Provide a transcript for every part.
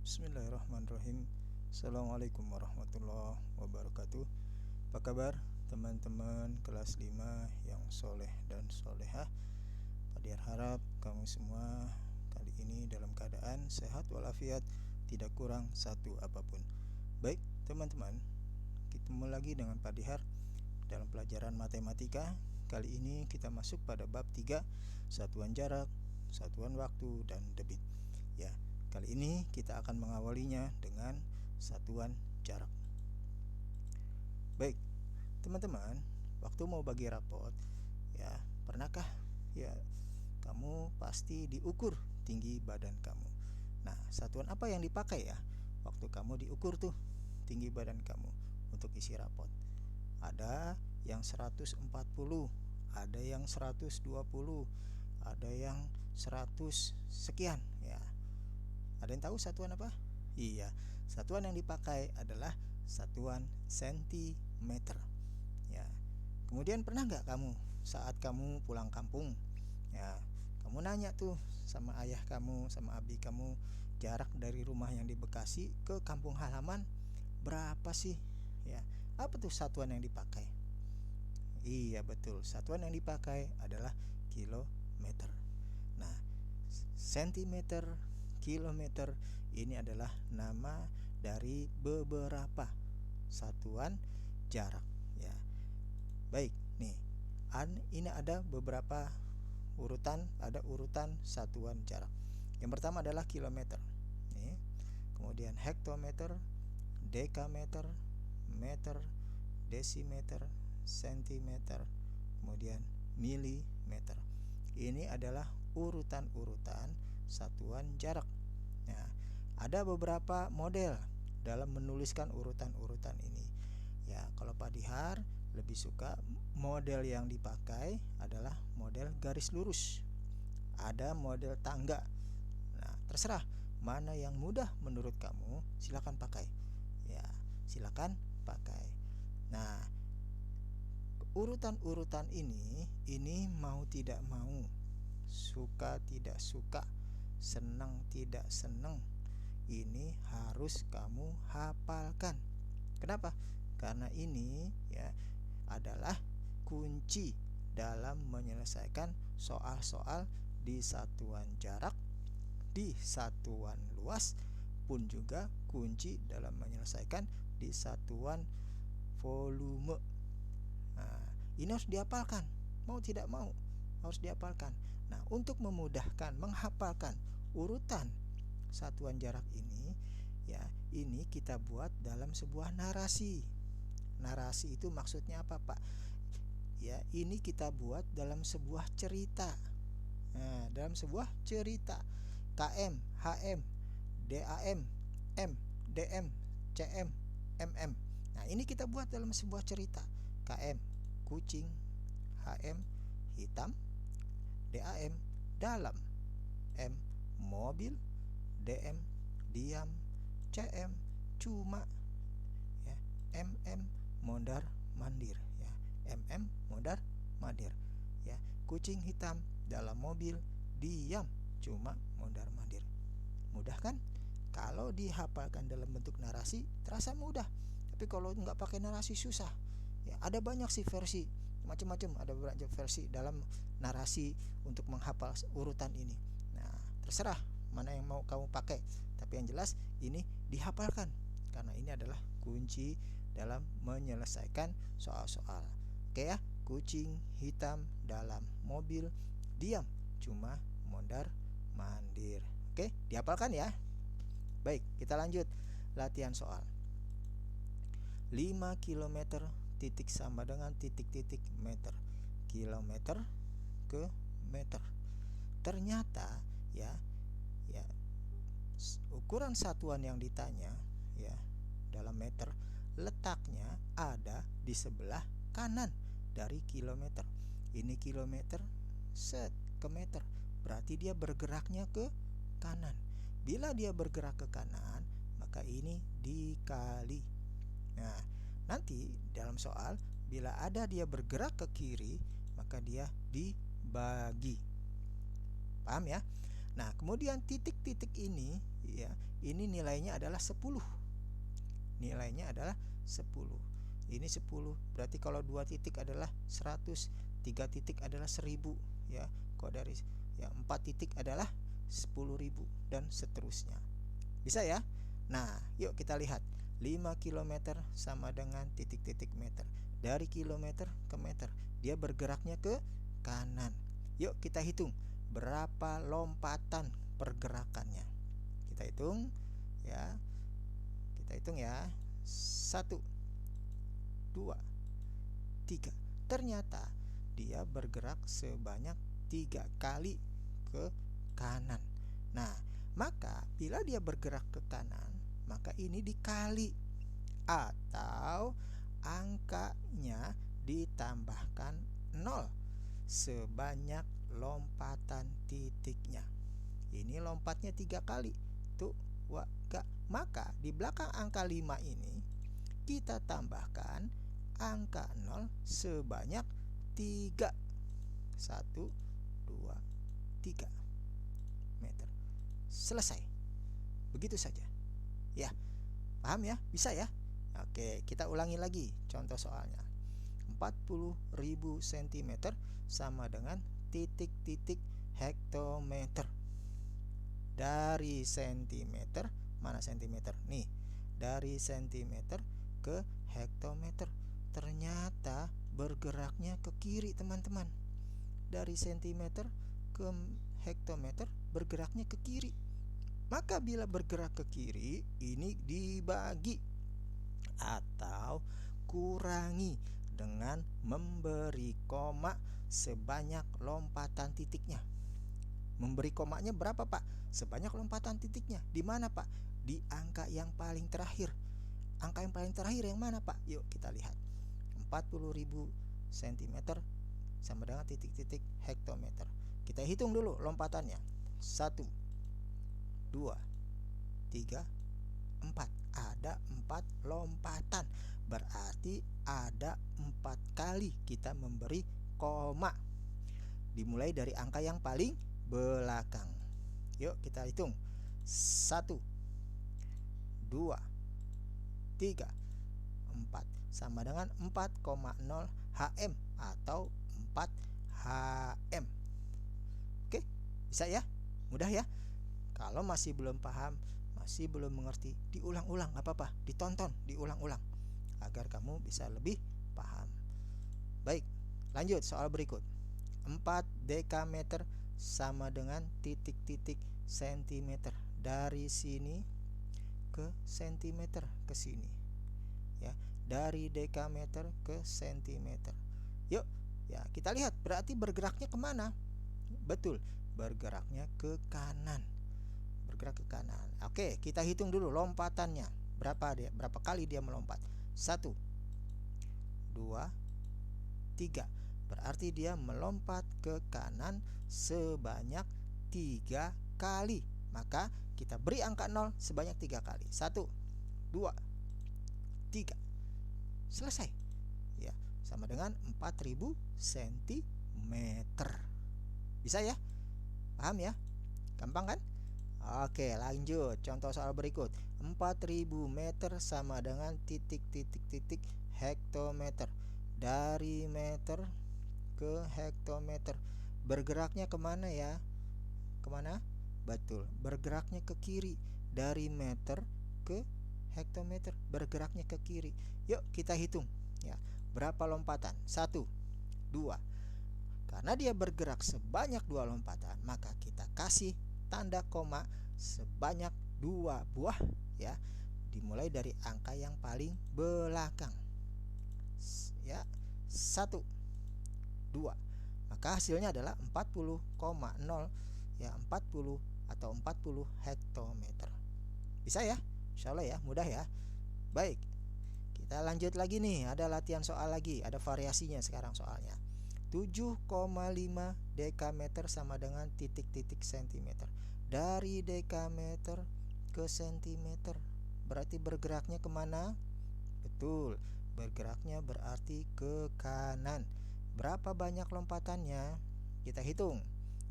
Bismillahirrahmanirrahim. Assalamualaikum warahmatullahi wabarakatuh. Apa kabar teman-teman kelas 5 yang soleh dan solehah? Padiar harap kamu semua kali ini dalam keadaan sehat walafiat, tidak kurang satu apapun. Baik teman-teman, ketemu lagi dengan Padihar dalam pelajaran matematika. Kali ini kita masuk pada bab 3, satuan jarak, satuan waktu, dan debit. Ya, kali ini kita akan mengawalinya dengan satuan jarak. Baik, teman-teman, waktu mau bagi rapot, ya, pernahkah ya kamu pasti diukur tinggi badan kamu. Nah, satuan apa yang dipakai ya waktu kamu diukur tuh tinggi badan kamu untuk isi rapot? Ada yang 140, ada yang 120, ada yang 100 sekian ya. Ada yang tahu satuan apa? Iya, satuan yang dipakai adalah satuan sentimeter. Ya. Kemudian pernah nggak kamu saat kamu pulang kampung, ya, kamu nanya tuh sama ayah kamu, sama abi kamu, jarak dari rumah yang di Bekasi ke kampung halaman berapa sih? Ya, apa tuh satuan yang dipakai? Iya betul, satuan yang dipakai adalah kilometer. Nah, sentimeter, kilometer ini adalah nama dari beberapa satuan jarak ya. Baik, nih ini ada beberapa ada urutan satuan jarak. Yang pertama adalah kilometer. Nih. Kemudian hektometer, dekameter, meter, desimeter, sentimeter, kemudian milimeter. Ini adalah urutan-urutan satuan jarak. Nah, ada beberapa model dalam menuliskan urutan-urutan ini. Ya, kalau Padihar lebih suka model yang dipakai adalah model garis lurus. Ada model tangga. Nah, terserah mana yang mudah menurut kamu, silakan pakai. Ya, silakan pakai. Nah, urutan-urutan ini mau tidak mau, suka tidak suka, senang tidak senang, ini harus kamu hafalkan. Kenapa? Karena ini ya adalah kunci dalam menyelesaikan soal-soal di satuan jarak, di satuan luas, pun juga kunci dalam menyelesaikan di satuan volume. Nah, ini harus dihafalkan, mau tidak mau harus dihafalkan. Nah, untuk memudahkan menghafalkan urutan satuan jarak ini, ya, ini kita buat dalam sebuah narasi. Narasi itu maksudnya apa, Pak? Ya, ini kita buat dalam sebuah cerita. Nah, dalam sebuah cerita. KM, HM, DAM, M, DM, CM, MM. Nah, ini kita buat dalam sebuah cerita. KM, kucing, HM, hitam, DAM, dalam, M, mobil, DM, diam, CM, cuma, ya, MM, mondar mandir, ya, MM, mondar mandir, ya, kucing hitam dalam mobil, diam, cuma, mondar mandir. Mudah kan? Kalau dihafalkan dalam bentuk narasi terasa mudah, tapi kalau nggak pakai narasi susah. Ya, ada banyak sih versi, macam-macam, ada banyak versi dalam narasi untuk menghafal urutan ini. Nah, terserah mana yang mau kamu pakai, tapi yang jelas ini dihafalkan karena ini adalah kunci dalam menyelesaikan soal-soal. Oke ya, kucing hitam dalam mobil, diam, cuma, mondar mandir. Oke, dihafalkan ya. Baik, kita lanjut latihan soal. 5 km titik sama dengan titik-titik meter. Kilometer ke meter. Ternyata ya ukuran satuan yang ditanya ya dalam meter letaknya ada di sebelah kanan dari kilometer. Ini kilometer set ke meter. Berarti dia bergeraknya ke kanan. Bila dia bergerak ke kanan, maka ini dikali. Nah, nanti dalam soal bila ada dia bergerak ke kiri, maka dia dibagi. Paham ya? Nah, kemudian titik-titik ini ya, ini nilainya adalah 10. Nilainya adalah 10. Ini 10. Berarti kalau 2 titik adalah 100, 3 titik adalah 1000 ya. Kalau dari 4 titik adalah 10.000 dan seterusnya. Bisa ya? Nah, yuk kita lihat. 5 km sama dengan titik-titik meter. Dari kilometer ke meter. Dia bergeraknya ke kanan. Yuk kita hitung berapa lompatan pergerakannya. Kita hitung ya. Kita hitung ya. 1 2 3. Ternyata dia bergerak sebanyak 3 kali ke kanan. Nah, maka bila dia bergerak ke kanan, maka ini dikali atau angkanya ditambahkan 0 sebanyak lompatan titiknya. Ini lompatnya 3 kali. Tuh, maka di belakang angka 5 ini kita tambahkan angka 0 sebanyak 3. 1 2 3 meter. Selesai. Begitu saja. Ya. Paham ya? Bisa ya? Oke, kita ulangi lagi contoh soalnya. 40.000 cm sama dengan titik-titik hektometer. Dari sentimeter, mana sentimeter? Nih, dari sentimeter ke hektometer. Ternyata bergeraknya ke kiri, teman-teman. Dari sentimeter ke hektometer bergeraknya ke kiri. Maka bila bergerak ke kiri, ini dibagi atau kurangi dengan memberi koma sebanyak lompatan titiknya. Memberi komanya berapa, Pak? Sebanyak lompatan titiknya. Di mana, Pak? Di angka yang paling terakhir. Angka yang paling terakhir yang mana, Pak? Yuk kita lihat. 40.000 cm sama dengan titik-titik hektometer. Kita hitung dulu lompatannya. 1 2 3 4. Ada 4 lompatan. Berarti ada 4 kali kita memberi koma. Dimulai dari angka yang paling belakang. Yuk kita hitung. 1 2 3 4 sama dengan 4,0 HM atau 4 HM. Oke, bisa ya? Mudah ya? Kalau masih belum paham, masih belum mengerti, diulang-ulang, gak apa-apa, ditonton, diulang-ulang agar kamu bisa lebih paham. Baik, lanjut soal berikut. 4 dekameter sama dengan titik-titik sentimeter. Dari sini ke sentimeter ke sini. Ya, dari dekameter ke sentimeter. Yuk, ya kita lihat berarti bergeraknya kemana? Betul, bergeraknya ke kanan. Bergerak ke kanan. Oke, kita hitung dulu lompatannya. Berapa kali dia melompat? 1 2 3. Berarti dia melompat ke kanan sebanyak 3 kali. Maka kita beri angka 0 sebanyak 3 kali. 1 2 3. Selesai. Ya, sama dengan 4.000 cm. Bisa ya? Paham ya? Gampang kan? Oke, lanjut. Contoh soal berikut. 4.000 meter sama dengan titik-titik-titik hektometer. Dari meter ke hektometer. Bergeraknya kemana ya? Kemana? Betul, bergeraknya ke kiri. Dari meter ke hektometer, bergeraknya ke kiri. Yuk kita hitung ya. Berapa lompatan? 1 2. Karena dia bergerak sebanyak 2 lompatan, maka kita kasih tanda koma sebanyak 2 buah ya. Dimulai dari angka yang paling belakang. Ya, 1 2. Maka hasilnya adalah 40,0 ya, 40 atau 40 hektometer. Bisa ya? Insyaallah ya, mudah ya. Baik. Kita lanjut lagi nih, ada latihan soal lagi, ada variasinya sekarang soalnya. 7,5 dekameter sama dengan titik-titik sentimeter. Dari dekameter ke sentimeter, berarti bergeraknya kemana? Betul, bergeraknya berarti ke kanan. Berapa banyak lompatannya? Kita hitung.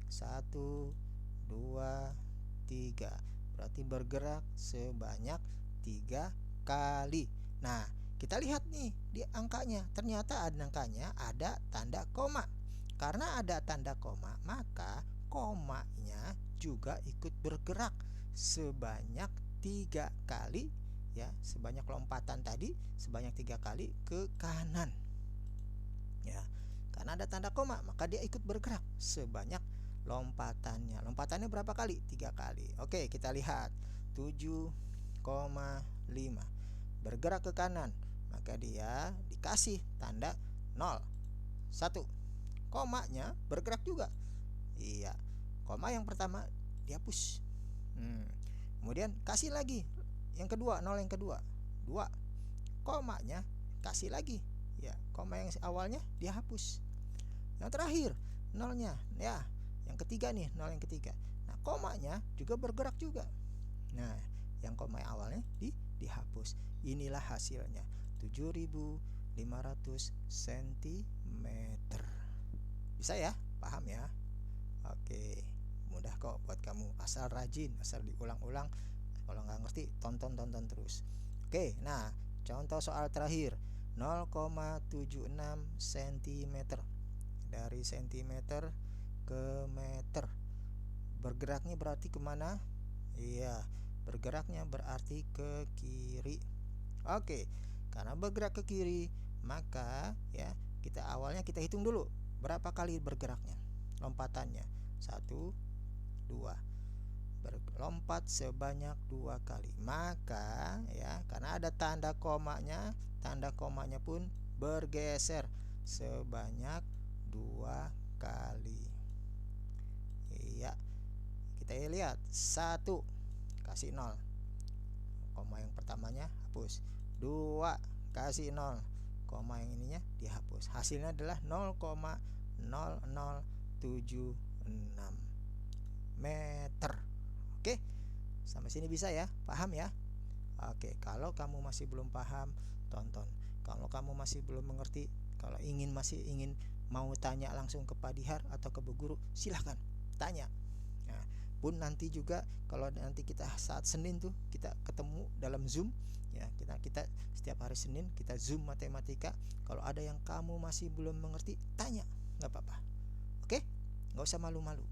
1 2 3. berarti bergerak sebanyak 3 kali. Nah, kita lihat nih di angkanya. Ternyata angkanya ada tanda koma. Karena ada tanda koma, maka komanya juga ikut bergerak sebanyak 3 kali, ya, sebanyak lompatan tadi sebanyak 3 kali ke kanan. Ya, karena ada tanda koma, maka dia ikut bergerak sebanyak lompatannya. Lompatannya berapa kali? 3 kali. Oke, kita lihat 7,5 bergerak ke kanan, maka dia dikasih tanda 0. 1. Komanya bergerak juga. Iya, koma yang pertama dihapus. Kemudian kasih lagi yang kedua, 0 yang kedua. 2. Komanya kasih lagi. Ya, koma yang awalnya dihapus. Yang terakhir, nolnya. Ya, yang ketiga nih, 0 yang ketiga. Nah, komanya juga bergerak juga. Nah, yang koma yang awalnya dihapus. Inilah hasilnya, 7.500 cm. Bisa ya? Paham ya? Oke, mudah kok buat kamu, asal rajin, asal diulang-ulang. Kalau nggak ngerti, tonton terus. Oke, nah contoh soal terakhir, 0,76 cm. Dari cm ke meter. Bergeraknya berarti kemana? Iya, bergeraknya berarti ke kiri. Oke, karena bergerak ke kiri, maka ya kita awalnya kita hitung dulu berapa kali bergeraknya, lompatannya. 1, 2. Berlompat sebanyak 2 kali. Maka ya, karena ada tanda komanya pun bergeser sebanyak 2 kali. Iya. Kita lihat, 1 kasih 0. Koma yang pertamanya hapus. 2 kasih 0. Koma yang ininya dihapus. Hasilnya adalah 0,0076 meter. Oke, sampai sini bisa ya? Paham ya? Oke, kalau kamu masih belum paham, tonton. Kalau kamu masih belum mengerti, kalau masih ingin mau tanya langsung ke Pak Dihar atau ke Bu Guru, silahkan tanya. Nah, pun nanti juga kalau nanti kita saat Senin tuh kita ketemu dalam Zoom, ya, kita setiap hari Senin kita Zoom matematika. Kalau ada yang kamu masih belum mengerti, tanya, nggak apa-apa. Oke, nggak usah malu-malu.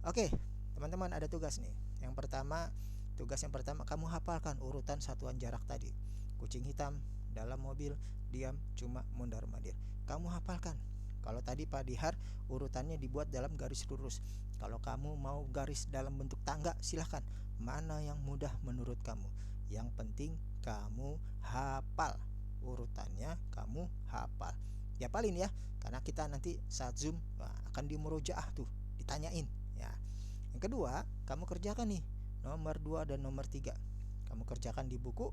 Oke, teman-teman, ada tugas nih. Tugas yang pertama, kamu hafalkan urutan satuan jarak tadi. Kucing hitam dalam mobil diam cuma mondar-mandir. Kamu hafalkan. Kalau tadi Pak Dihar urutannya dibuat dalam garis lurus. Kalau kamu mau garis dalam bentuk tangga, silahkan. Mana yang mudah menurut kamu? Yang penting kamu hafal. Urutannya kamu hafal. Hafalin ya, karena kita nanti saat Zoom akan dimurojaah tuh, ditanyain ya. Yang kedua, kamu kerjakan nih nomor 2 dan nomor 3. Kamu kerjakan di buku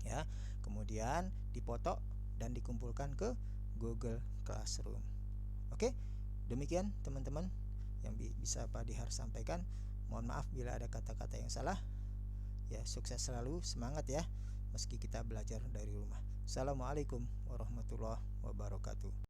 ya. Kemudian dipoto dan dikumpulkan ke Google Classroom. Oke, demikian teman-teman yang bisa Pak Dihar sampaikan. Mohon maaf bila ada kata-kata yang salah. Ya, sukses selalu, semangat ya, meski kita belajar dari rumah. Assalamualaikum warahmatullahi wabarakatuh.